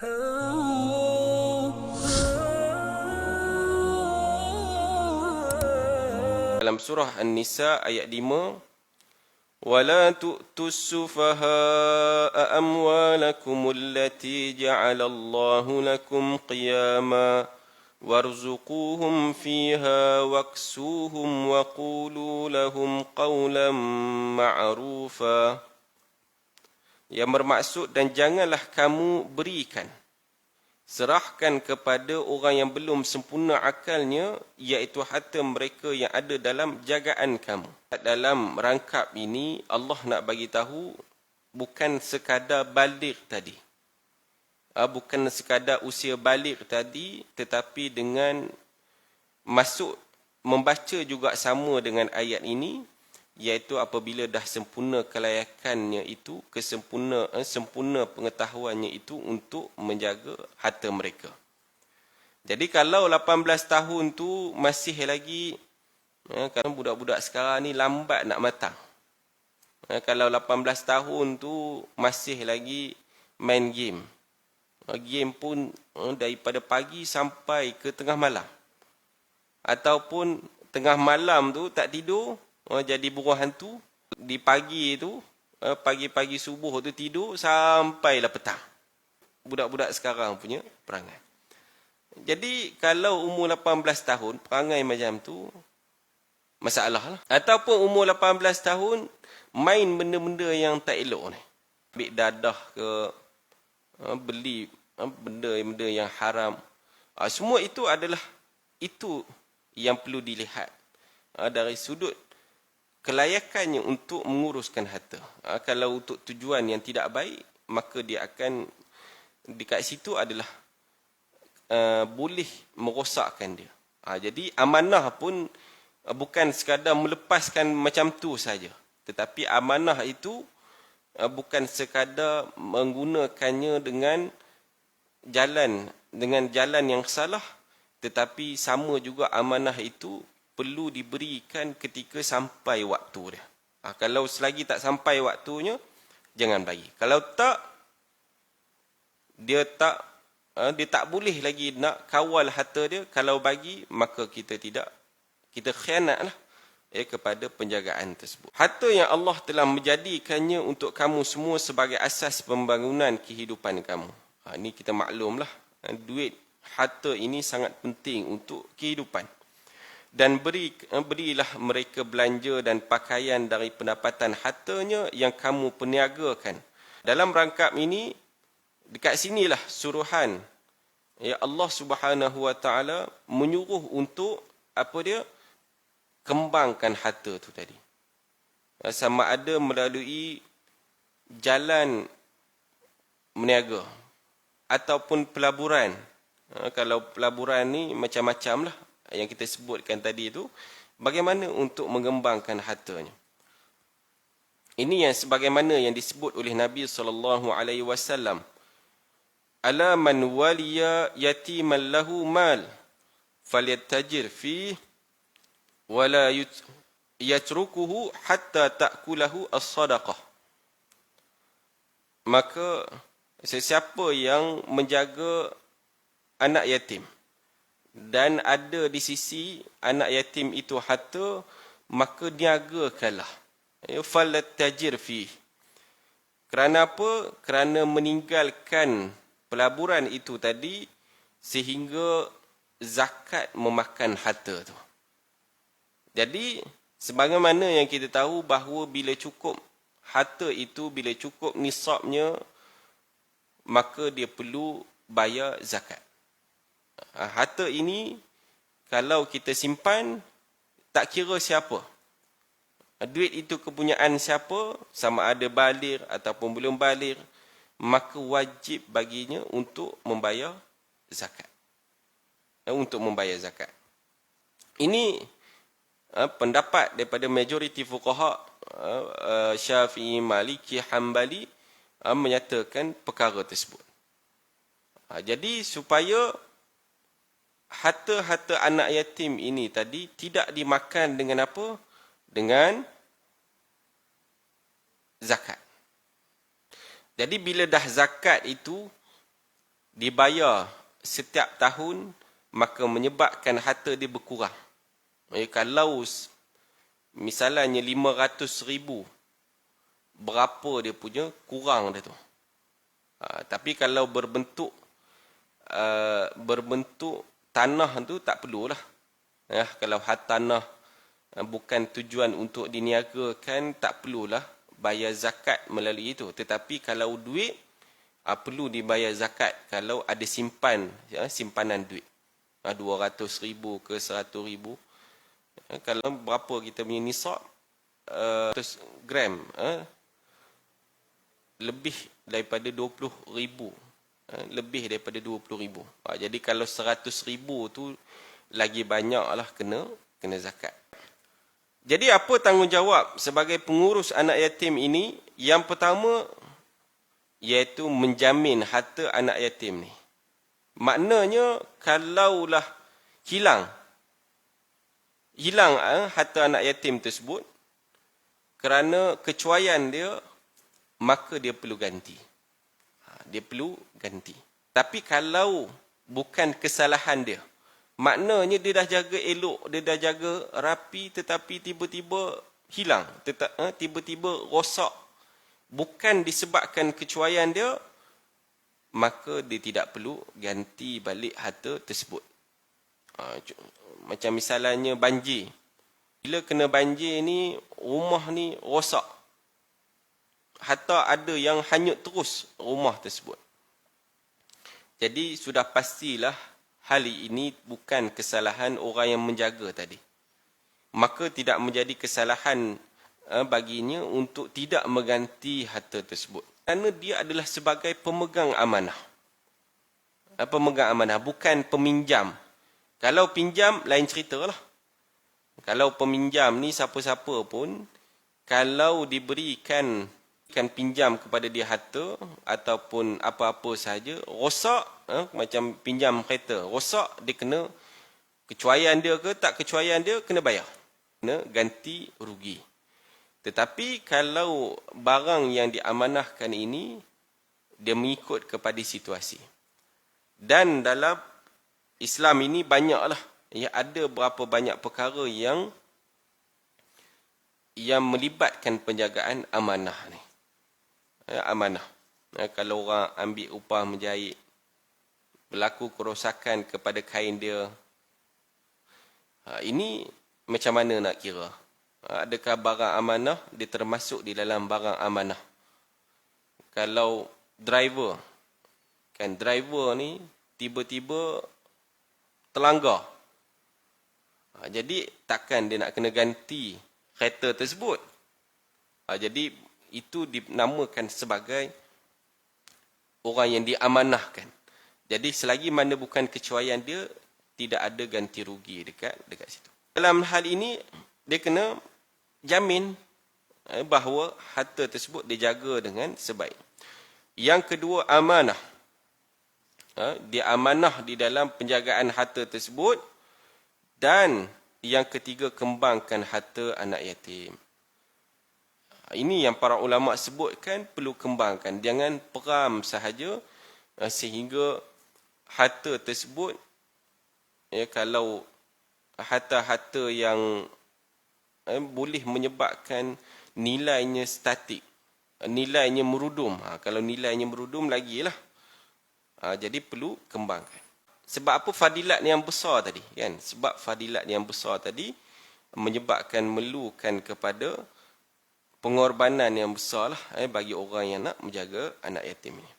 Dalam surah An-Nisa ayat 5, وَلَا تُؤْتُوا السُّفَهَاءَ أَمْوَالَكُمُ الَّتِي جَعَلَ اللَّهُ لَكُمْ قِيَامًا وَارْزُقُوهُمْ فِيهَا وَاكْسُوهُمْ وَقُولُوا لَهُمْ قَوْلًا مَعْرُوفًا. Yang bermaksud, dan janganlah kamu berikan, serahkan kepada orang yang belum sempurna akalnya, iaitu harta mereka yang ada dalam jagaan kamu. Dalam rangkap ini, Allah nak bagi tahu bukan sekadar balik tadi. Bukan sekadar usia balik tadi, tetapi dengan masuk membaca juga sama dengan ayat ini, iaitu apabila dah sempurna kelayakannya itu, sempurna pengetahuannya itu untuk menjaga harta mereka. Jadi kalau 18 tahun tu masih lagi, kan budak-budak sekarang ni lambat nak matang. Kalau 18 tahun tu masih lagi main game. Game pun daripada pagi sampai ke tengah malam. Ataupun tengah malam tu tak tidur, jadi buruh hantu. Di pagi tu, pagi-pagi subuh tu tidur sampailah petang. Budak-budak sekarang punya perangai. Jadi kalau umur 18 tahun, perangai macam tu, masalah lah. Ataupun umur 18 tahun, main benda-benda yang tak elok ni. Ambil dadah ke, beli benda-benda yang haram. Semua itu adalah, itu yang perlu dilihat dari sudut kelayakannya untuk menguruskan harta. Kalau untuk tujuan yang tidak baik, maka dia akan, dekat situ adalah boleh merosakkan dia. Jadi amanah pun bukan sekadar melepaskan macam tu saja, tetapi amanah itu bukan sekadar menggunakannya dengan jalan yang salah, tetapi sama juga amanah itu perlu diberikan ketika sampai waktu dia. Kalau selagi tak sampai waktunya, jangan bagi. Kalau tak, dia tak boleh lagi nak kawal harta dia. Kalau bagi, maka kita khianatlah kepada penjagaan tersebut. Harta yang Allah telah menjadikannya untuk kamu semua sebagai asas pembangunan kehidupan kamu. Ini kita maklumlah, duit, harta ini sangat penting untuk kehidupan. Dan berilah mereka belanja dan pakaian dari pendapatan hartanya yang kamu perniagakan. Dalam rangkap ini, dekat sinilah suruhan Allah Subhanahu Wa Taala menyuruh untuk kembangkan harta tu tadi. Sama ada melalui jalan meniaga ataupun pelaburan. Kalau pelaburan ni macam-macam lah yang kita sebutkan tadi itu, bagaimana untuk mengembangkan hartanya. Ini yang sebagaimana yang disebut oleh Nabi SAW. Ala man waliya yatiman lahu mal falyattajir fi wala yatrukuhu hatta ta'kulahu as-sadaqah. Maka sesiapa yang menjaga anak yatim dan ada di sisi anak yatim itu harta, maka niagakanlah. Falyattajir fi. Kerana apa? Kerana meninggalkan pelaburan itu tadi, sehingga zakat memakan harta tu. Jadi, sebagaimana yang kita tahu bahawa bila cukup harta itu, bila cukup nisabnya, maka dia perlu bayar zakat. Harta ini, kalau kita simpan, tak kira siapa. Duit itu kepunyaan siapa, sama ada baligh ataupun belum baligh, maka wajib baginya untuk membayar zakat. Untuk membayar zakat. Ini pendapat daripada majoriti fuqaha, Syafi'i, Maliki, Hanbali, menyatakan perkara tersebut. Jadi supaya harta-harta anak yatim ini tadi tidak dimakan dengan apa? Dengan zakat. Jadi bila dah zakat itu dibayar setiap tahun, maka menyebabkan harta dia berkurang. Kalau misalnya 500,000, berapa dia punya, kurang dia tu. Tapi kalau berbentuk tanah tu tak perlulah. Kalau tanah bukan tujuan untuk diniagakan, tak perlulah bayar zakat melalui itu. Tetapi kalau duit, perlu dibayar zakat kalau ada simpanan duit. 200,000 ke 100,000. Kalau berapa kita punya nisab, 100 gram, lebih daripada 20,000. Lebih daripada 20,000. Jadi kalau 100,000 tu lagi banyaklah kena zakat. Jadi apa tanggungjawab sebagai pengurus anak yatim ini? Yang pertama, iaitu menjamin harta anak yatim ni. Maknanya kalaulah hilang harta anak yatim tersebut kerana kecuaian dia, maka dia perlu ganti. Dia perlu ganti. Tapi kalau bukan kesalahan dia, maknanya dia dah jaga elok, dia dah jaga rapi, tetapi tiba-tiba hilang, tiba-tiba rosak, bukan disebabkan kecuaian dia, maka dia tidak perlu ganti balik harta tersebut. Macam misalnya banjir. Bila kena banjir ni, rumah ni rosak. Hatta ada yang hanyut terus rumah tersebut. Jadi sudah pastilah hal ini bukan kesalahan orang yang menjaga tadi. Maka tidak menjadi kesalahan baginya untuk tidak mengganti harta tersebut. Kerana dia adalah sebagai pemegang amanah. Pemegang amanah, bukan peminjam. Kalau pinjam, lain ceritalah. Kalau peminjam ni siapa-siapa pun, kalau diberikan pinjam kepada dia harta ataupun apa-apa sahaja, rosak, macam pinjam kereta, rosak, dia kena, kecuaian dia ke tak kecuaian dia, kena bayar. Kena ganti rugi. Tetapi kalau barang yang diamanahkan ini, dia mengikut kepada situasi. Dan dalam Islam ini banyaklah, ada berapa banyak perkara yang melibatkan penjagaan amanah ni. Amanah. Kalau orang ambil upah menjahit, berlaku kerosakan kepada kain dia, ini macam mana nak kira? Adakah barang amanah dia termasuk di dalam barang amanah? Kalau driver ni tiba-tiba terlanggar, jadi takkan dia nak kena ganti kereta tersebut. Jadi itu dinamakan sebagai orang yang diamanahkan. Jadi selagi mana bukan kecuaian dia, tidak ada ganti rugi dekat situ. Dalam hal ini, dia kena jamin bahawa harta tersebut dijaga dengan sebaik. Yang kedua, amanah. Dia amanah di dalam penjagaan harta tersebut. Dan yang ketiga, kembangkan harta anak yatim. Ini yang para ulama sebutkan, perlu kembangkan. Jangan peram sahaja sehingga harta tersebut, kalau harta-harta yang boleh menyebabkan nilainya statik, nilainya merudum. Kalau nilainya merudum, lagilah. Jadi perlu kembangkan. Sebab apa fadilat yang besar tadi? Kan? Sebab fadilat yang besar tadi menyebabkan memerlukan kepada pengorbanan yang besar bagi orang yang nak menjaga anak yatim ini.